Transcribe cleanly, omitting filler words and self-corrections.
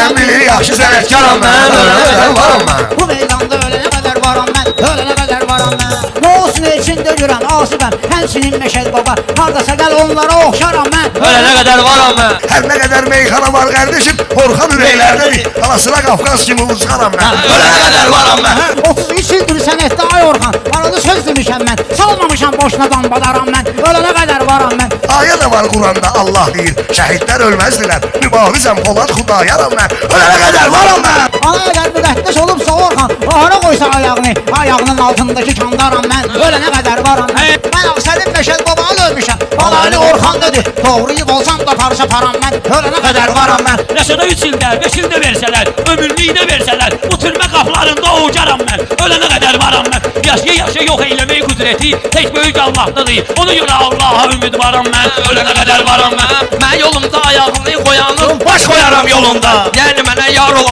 bilən bilir, yaxşı sənətkaram mən, ölənə qədər varam mən. Bu meydanda ölənə qədər varam mən, ölənə qədər varam mən. Nə olsun içində görən asibəm, həmçinin Məşəd baba, hardasa gəl onlara oxşaram mən, Ölənə qədər varam mən. Hər nə qədər meyxana var qardeşim, Orxan ürəklərdədir, alasına Qafqaz kimi ucqaram mən. Ölənə qədər varam mən. 33 ildir sənətdə ay Orxan, arada söz demişəm mən, salmamışam boşuna dambadaram mən, ölənə qədər varam mən. Ayə də var Quranda Allah deyir, şəhidlər ölməzdilər, mübavizəm Polad Xudayaram mən, ölənə qədər varam mən. Ana əgər müqəddəs olubsa Orxan, ahara qoysa ayağını, ayağının altındakı kandaram mən, ölənə qədər varam mən. Mən Ağsəlim Məşəd babanı ölmüşəm, balayını Orxan dedi, doğruyub olsam da parça param mən, ölənə qədər varam mən. Yaşada 3 ildə, 5 ildə versələr, ömürlüyü də versələr, bu türmə qaplarında oğucaram mən, ölənə qədər varam mən. Yaşa yox eyləmək qüdrəti tək böyük Allahdadır, ona görə Allaha ümid varam mən, ölənə qədər varam mən. Mən yolumda ayağını qoyanım, baş qoyaram yolunda, yəni mənə yar olan